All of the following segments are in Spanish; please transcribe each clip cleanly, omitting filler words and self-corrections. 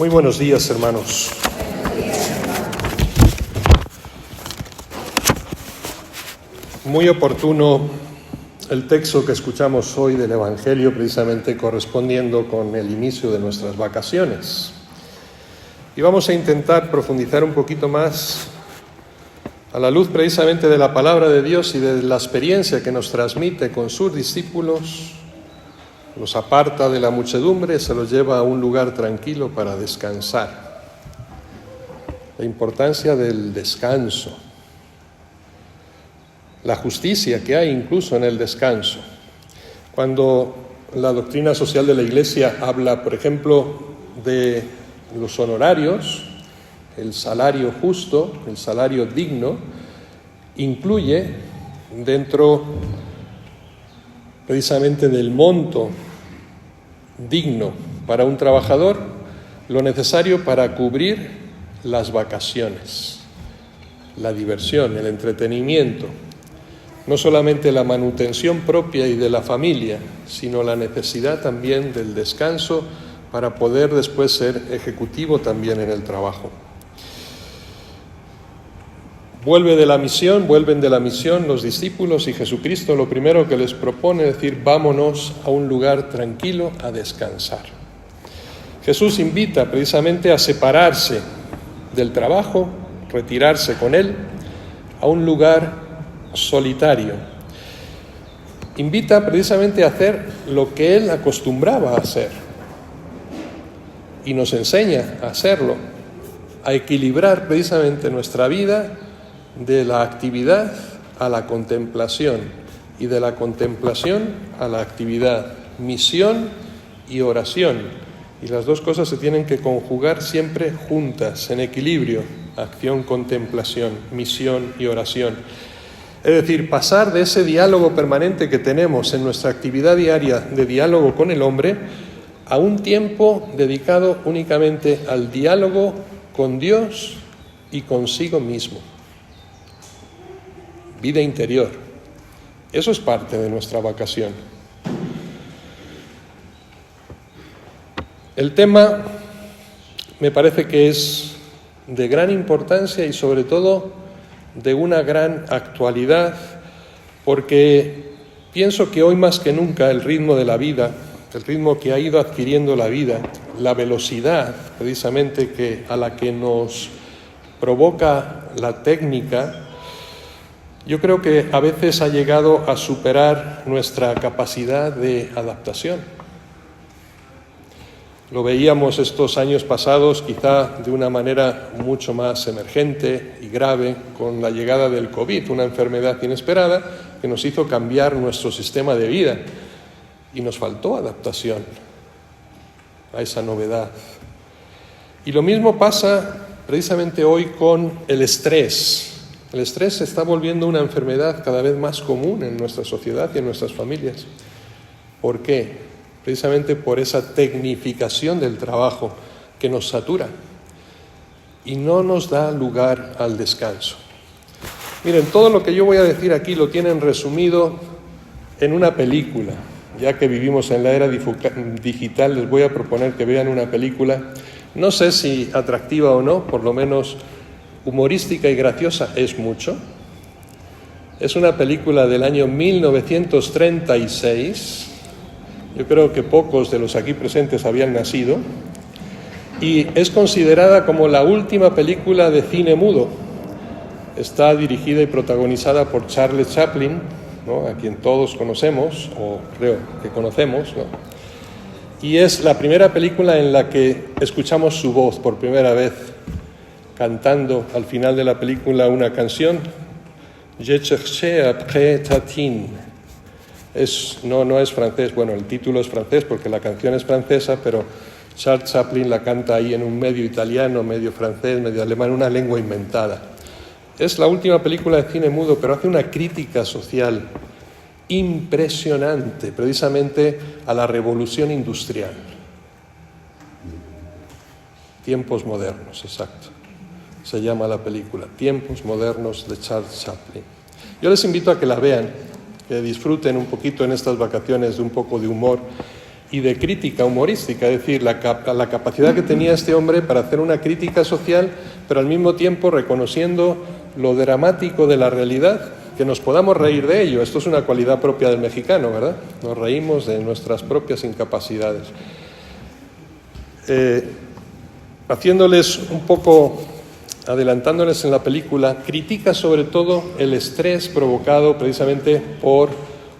Muy buenos días, hermanos. Muy oportuno el texto que escuchamos hoy del Evangelio, precisamente correspondiendo con el inicio de nuestras vacaciones. Y vamos a intentar profundizar un poquito más a la luz precisamente de la palabra de Dios y de la experiencia que nos transmite con sus discípulos. Los aparta de la muchedumbre, se los lleva a un lugar tranquilo para descansar. La importancia del descanso. La justicia que hay incluso en el descanso. Cuando la doctrina social de la Iglesia habla, por ejemplo, de los honorarios, el salario justo, el salario digno, incluye dentro precisamente del monto digno para un trabajador lo necesario para cubrir las vacaciones, la diversión, el entretenimiento, no solamente la manutención propia y de la familia, sino la necesidad también del descanso para poder después ser ejecutivo también en el trabajo. Vuelven de la misión los discípulos y Jesucristo lo primero que les propone es decir, vámonos a un lugar tranquilo a descansar. Jesús invita precisamente a separarse del trabajo, retirarse con él a un lugar solitario. Invita precisamente a hacer lo que él acostumbraba a hacer y nos enseña a hacerlo, a equilibrar precisamente nuestra vida de la actividad a la contemplación y de la contemplación a la actividad, misión y oración. Y las dos cosas se tienen que conjugar siempre juntas, en equilibrio, acción, contemplación, misión y oración. Es decir, pasar de ese diálogo permanente que tenemos en nuestra actividad diaria de diálogo con el hombre a un tiempo dedicado únicamente al diálogo con Dios y consigo mismo. Vida interior. Eso es parte de nuestra vacación. El tema me parece que es de gran importancia y sobre todo de una gran actualidad, porque pienso que hoy más que nunca el ritmo de la vida, el ritmo que ha ido adquiriendo la vida, la velocidad precisamente a la que nos provoca la técnica, yo creo que a veces ha llegado a superar nuestra capacidad de adaptación. Lo veíamos estos años pasados quizá de una manera mucho más emergente y grave con la llegada del COVID, una enfermedad inesperada que nos hizo cambiar nuestro sistema de vida y nos faltó adaptación a esa novedad. Y lo mismo pasa precisamente hoy con el estrés. El estrés se está volviendo una enfermedad cada vez más común en nuestra sociedad y en nuestras familias. ¿Por qué? Precisamente por esa tecnificación del trabajo que nos satura y no nos da lugar al descanso. Miren, todo lo que yo voy a decir aquí lo tienen resumido en una película. Ya que vivimos en la era digital, les voy a proponer que vean una película, no sé si atractiva o no, por lo menos humorística y graciosa es mucho. Es una película del año 1936. Yo creo que pocos de los aquí presentes habían nacido. Y es considerada como la última película de cine mudo. Está dirigida y protagonizada por Charles Chaplin, ¿no? A quien todos conocemos, o creo que conocemos, ¿no? Y es la primera película en la que escuchamos su voz por primera vez, cantando al final de la película una canción, Je cherchais après Tatine. No es francés, bueno, el título es francés porque la canción es francesa, pero Charles Chaplin la canta ahí en un medio italiano, medio francés, medio alemán, una lengua inventada. Es la última película de cine mudo, pero hace una crítica social impresionante, precisamente a la revolución industrial. Tiempos modernos, exacto. Se llama la película, Tiempos modernos de Charles Chaplin. Yo les invito a que la vean, que disfruten un poquito en estas vacaciones de un poco de humor y de crítica humorística, es decir, la capacidad que tenía este hombre para hacer una crítica social, pero al mismo tiempo reconociendo lo dramático de la realidad, que nos podamos reír de ello. Esto es una cualidad propia del mexicano, ¿verdad? Nos reímos de nuestras propias incapacidades. Haciéndoles un poco, adelantándoles en la película, critica sobre todo el estrés provocado precisamente por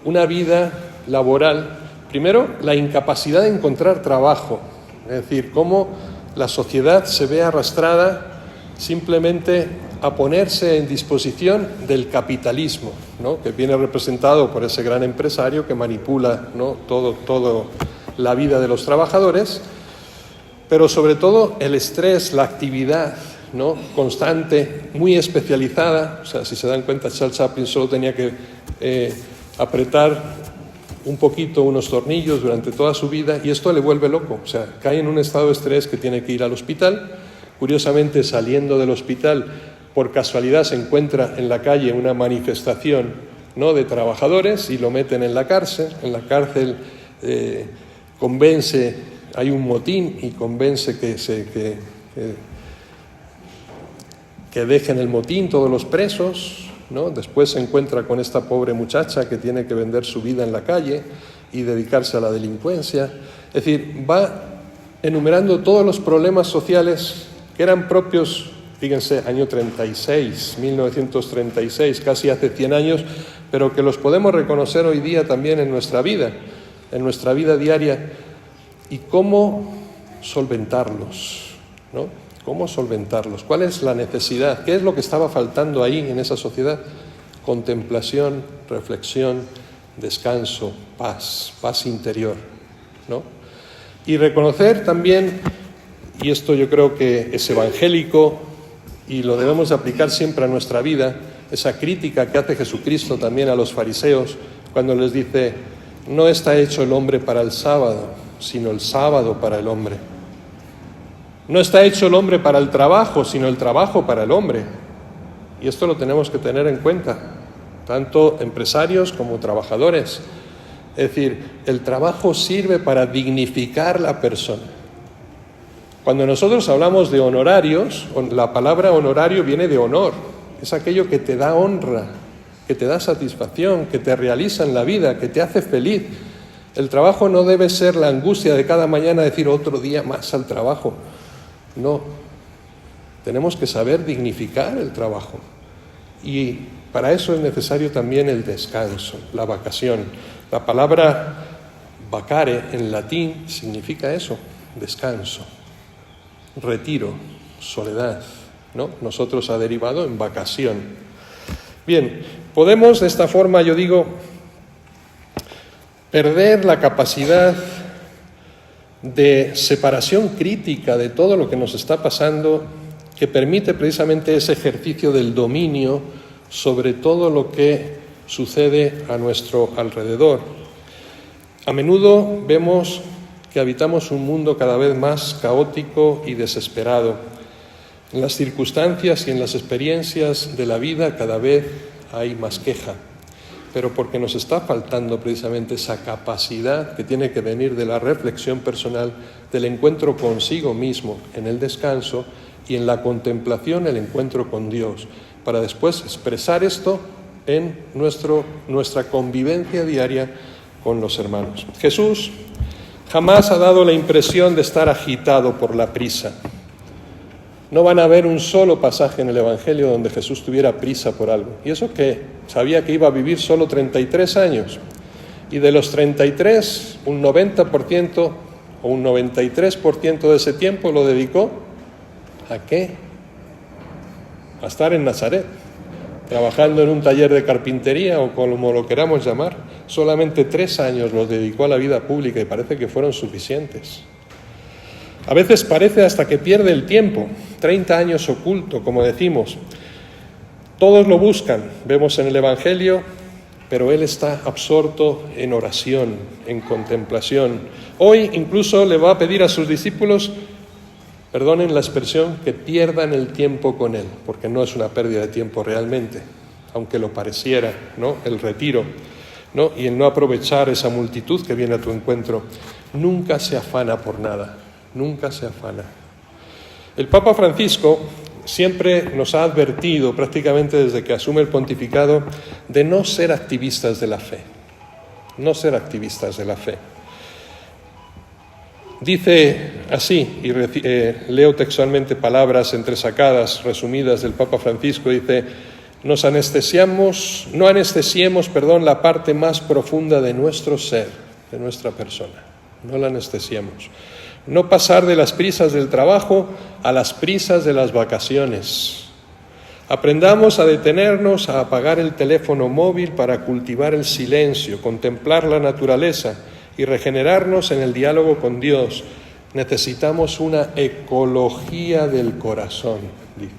una vida laboral. Primero, la incapacidad de encontrar trabajo, es decir, cómo la sociedad se ve arrastrada simplemente a ponerse en disposición del capitalismo, ¿no?, que viene representado por ese gran empresario que manipula, ¿no?, todo la vida de los trabajadores, pero sobre todo el estrés, la actividad, ¿no?, constante, muy especializada. O sea, si se dan cuenta, Charles Chaplin solo tenía que apretar un poquito unos tornillos durante toda su vida y esto le vuelve loco. O sea, cae en un estado de estrés que tiene que ir al hospital. Curiosamente, saliendo del hospital, por casualidad se encuentra en la calle una manifestación, ¿no?, de trabajadores y lo meten en la cárcel. En la cárcel convence, hay un motín y convence que dejen el motín todos los presos, ¿no? Después se encuentra con esta pobre muchacha que tiene que vender su vida en la calle y dedicarse a la delincuencia. Es decir, va enumerando todos los problemas sociales que eran propios, fíjense, año 36, 1936, casi hace 100 años, pero que los podemos reconocer hoy día también en nuestra vida diaria, y cómo solventarlos, ¿no? ¿Cómo solventarlos? ¿Cuál es la necesidad? ¿Qué es lo que estaba faltando ahí en esa sociedad? Contemplación, reflexión, descanso, paz interior, ¿no? Y reconocer también, y esto yo creo que es evangélico y lo debemos aplicar siempre a nuestra vida, esa crítica que hace Jesucristo también a los fariseos cuando les dice: no está hecho el hombre para el sábado, sino el sábado para el hombre. No está hecho el hombre para el trabajo, sino el trabajo para el hombre. Y esto lo tenemos que tener en cuenta, tanto empresarios como trabajadores. Es decir, el trabajo sirve para dignificar la persona. Cuando nosotros hablamos de honorarios, la palabra honorario viene de honor. Es aquello que te da honra, que te da satisfacción, que te realiza en la vida, que te hace feliz. El trabajo no debe ser la angustia de cada mañana decir otro día más al trabajo. No, tenemos que saber dignificar el trabajo y para eso es necesario también el descanso, la vacación. La palabra vacare en latín significa eso, descanso, retiro, soledad, ¿no? Nosotros ha derivado en vacación. Bien, podemos de esta forma, yo digo, perder la capacidad de separación crítica de todo lo que nos está pasando, que permite precisamente ese ejercicio del dominio sobre todo lo que sucede a nuestro alrededor. A menudo vemos que habitamos un mundo cada vez más caótico y desesperado. En las circunstancias y en las experiencias de la vida cada vez hay más queja, pero porque nos está faltando precisamente esa capacidad que tiene que venir de la reflexión personal, del encuentro consigo mismo en el descanso y en la contemplación el encuentro con Dios, para después expresar esto en nuestra convivencia diaria con los hermanos. Jesús jamás ha dado la impresión de estar agitado por la prisa. No van a ver un solo pasaje en el Evangelio donde Jesús tuviera prisa por algo. Y eso que sabía que iba a vivir solo 33 años. Y de los 33, un 90% o un 93% de ese tiempo lo dedicó ¿a qué? A estar en Nazaret, trabajando en un taller de carpintería o como lo queramos llamar. Solamente 3 años los dedicó a la vida pública y parece que fueron suficientes. A veces parece hasta que pierde el tiempo, 30 años oculto, como decimos. Todos lo buscan, vemos en el Evangelio, pero él está absorto en oración, en contemplación. Hoy incluso le va a pedir a sus discípulos, perdonen la expresión, que pierdan el tiempo con él, porque no es una pérdida de tiempo realmente, aunque lo pareciera, ¿no? El retiro, ¿no? Y el no aprovechar esa multitud que viene a tu encuentro. nunca se afana por nada, nunca se afana. El Papa Francisco siempre nos ha advertido, prácticamente desde que asume el pontificado, de no ser activistas de la fe, no ser activistas de la fe. Dice así, y leo textualmente palabras entresacadas, resumidas del Papa Francisco, dice: no anestesiemos, la parte más profunda de nuestro ser, de nuestra persona, no la anestesiemos. No pasar de las prisas del trabajo a las prisas de las vacaciones. Aprendamos a detenernos, a apagar el teléfono móvil para cultivar el silencio, contemplar la naturaleza y regenerarnos en el diálogo con Dios. Necesitamos una ecología del corazón, dice.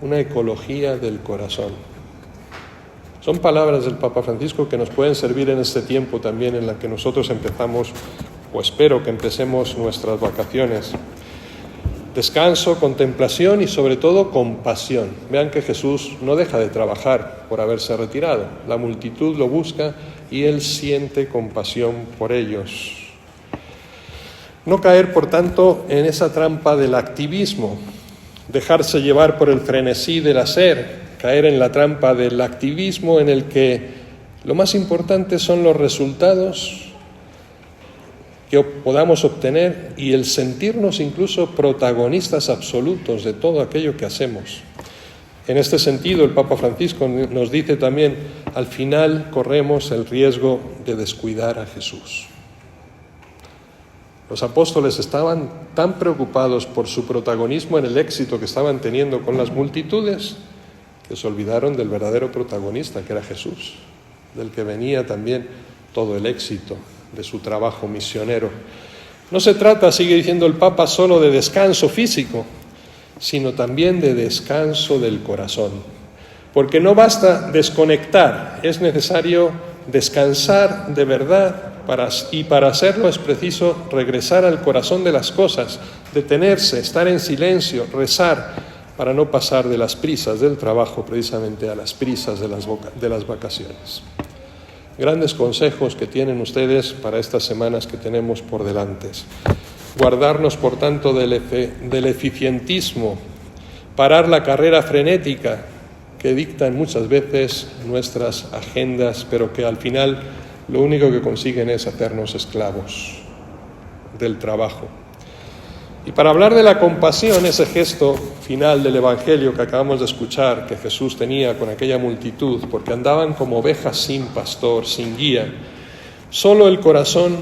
Una ecología del corazón. Son palabras del Papa Francisco que nos pueden servir en este tiempo también en la que nosotros empezamos, o espero que empecemos nuestras vacaciones. Descanso, contemplación y sobre todo compasión. Vean que Jesús no deja de trabajar por haberse retirado. La multitud lo busca y Él siente compasión por ellos. No caer, por tanto, en esa trampa del activismo, dejarse llevar por el frenesí del hacer, caer en la trampa del activismo en el que lo más importante son los resultados que podamos obtener y el sentirnos incluso protagonistas absolutos de todo aquello que hacemos. En este sentido, el Papa Francisco nos dice también: al final corremos el riesgo de descuidar a Jesús. Los apóstoles estaban tan preocupados por su protagonismo en el éxito que estaban teniendo con las multitudes que se olvidaron del verdadero protagonista, que era Jesús, del que venía también todo el éxito de su trabajo misionero. No se trata, sigue diciendo el Papa, solo de descanso físico, sino también de descanso del corazón. Porque no basta desconectar, es necesario descansar de verdad, y para hacerlo es preciso regresar al corazón de las cosas, detenerse, estar en silencio, rezar, para no pasar de las prisas del trabajo precisamente a las prisas de las vacaciones. Grandes consejos que tienen ustedes para estas semanas que tenemos por delante. Guardarnos, por tanto, del eficientismo, parar la carrera frenética que dictan muchas veces nuestras agendas, pero que al final lo único que consiguen es hacernos esclavos del trabajo. Y para hablar de la compasión, ese gesto final del Evangelio que acabamos de escuchar, que Jesús tenía con aquella multitud, porque andaban como ovejas sin pastor, sin guía, solo el corazón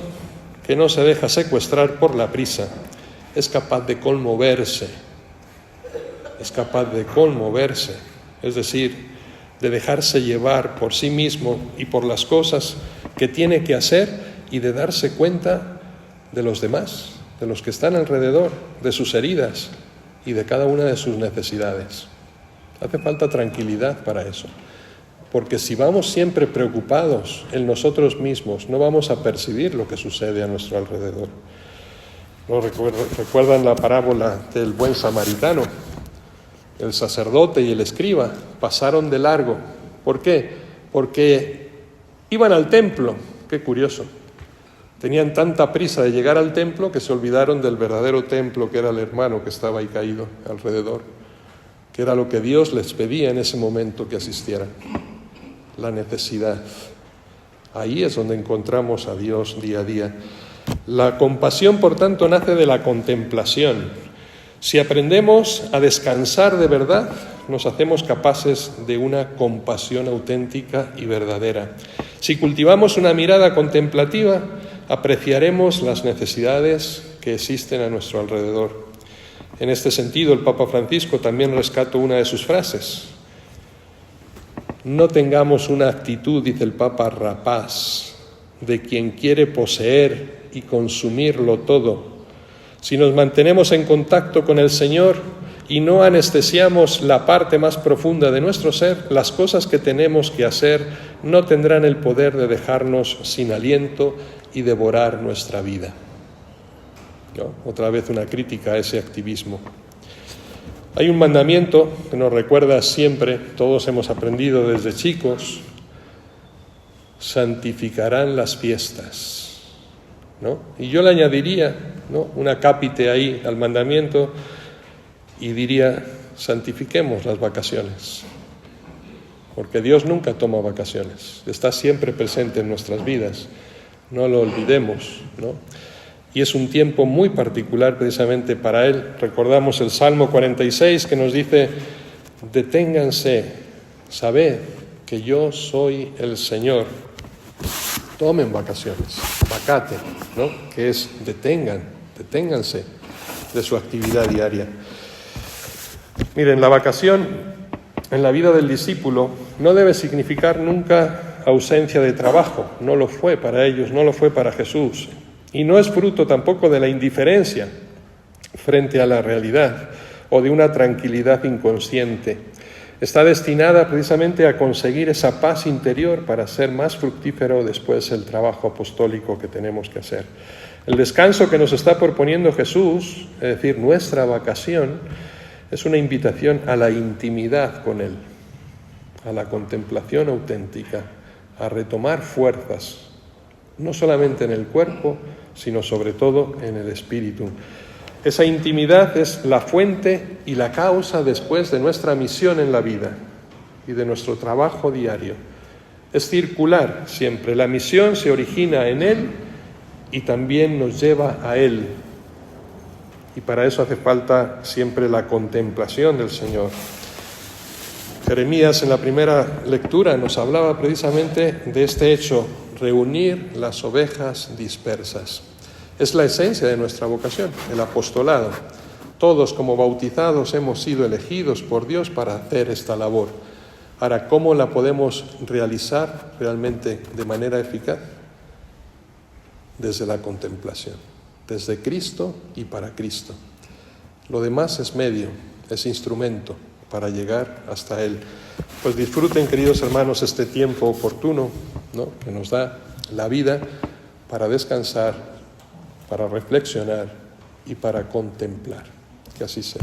que no se deja secuestrar por la prisa es capaz de conmoverse, es decir, de dejarse llevar por sí mismo y por las cosas que tiene que hacer y de darse cuenta de los demás, de los que están alrededor, de sus heridas y de cada una de sus necesidades. Hace falta tranquilidad para eso, porque si vamos siempre preocupados en nosotros mismos, no vamos a percibir lo que sucede a nuestro alrededor. ¿No recuerdan la parábola del buen samaritano? El sacerdote y el escriba pasaron de largo. ¿Por qué? Porque iban al templo. Qué curioso. Tenían tanta prisa de llegar al templo que se olvidaron del verdadero templo, que era el hermano que estaba ahí caído alrededor, que era lo que Dios les pedía en ese momento que asistieran. La necesidad. Ahí es donde encontramos a Dios día a día. La compasión, por tanto, nace de la contemplación. Si aprendemos a descansar de verdad, nos hacemos capaces de una compasión auténtica y verdadera. Si cultivamos una mirada contemplativa, apreciaremos las necesidades que existen a nuestro alrededor. En este sentido, el Papa Francisco también rescató una de sus frases. No tengamos una actitud, dice el Papa, rapaz, de quien quiere poseer y consumirlo todo. Si nos mantenemos en contacto con el Señor y no anestesiamos la parte más profunda de nuestro ser, las cosas que tenemos que hacer no tendrán el poder de dejarnos sin aliento y devorar nuestra vida. ¿No? Otra vez una crítica a ese activismo. Hay un mandamiento que nos recuerda siempre, todos hemos aprendido desde chicos: santificarán las fiestas. ¿no? Y yo le añadiría, ¿no?, una cápite ahí al mandamiento y diría: santifiquemos las vacaciones, porque Dios nunca toma vacaciones, está siempre presente en nuestras vidas, no lo olvidemos, ¿no? Y es un tiempo muy particular precisamente para Él. Recordamos el Salmo 46 que nos dice: deténganse, sabed que yo soy el Señor. Tomen vacaciones, vacate, ¿no?, que es deténganse de su actividad diaria. Miren, la vacación en la vida del discípulo no debe significar nunca ausencia de trabajo. No lo fue para ellos, no lo fue para Jesús. Y no es fruto tampoco de la indiferencia frente a la realidad o de una tranquilidad inconsciente. Está destinada precisamente a conseguir esa paz interior para ser más fructífero después el trabajo apostólico que tenemos que hacer. El descanso que nos está proponiendo Jesús, es decir, nuestra vacación, es una invitación a la intimidad con Él, a la contemplación auténtica, a retomar fuerzas, no solamente en el cuerpo, sino sobre todo en el espíritu. Esa intimidad es la fuente y la causa después de nuestra misión en la vida y de nuestro trabajo diario. Es circular siempre. La misión se origina en Él y también nos lleva a Él. Y para eso hace falta siempre la contemplación del Señor. Jeremías en la primera lectura nos hablaba precisamente de este hecho: reunir las ovejas dispersas. Es la esencia de nuestra vocación, el apostolado. Todos como bautizados hemos sido elegidos por Dios para hacer esta labor. Ahora, ¿cómo la podemos realizar realmente de manera eficaz? Desde la contemplación, desde Cristo y para Cristo. Lo demás es medio, es instrumento para llegar hasta Él. Pues disfruten, queridos hermanos, este tiempo oportuno, ¿no?, que nos da la vida para descansar, para reflexionar y para contemplar. Que así sea.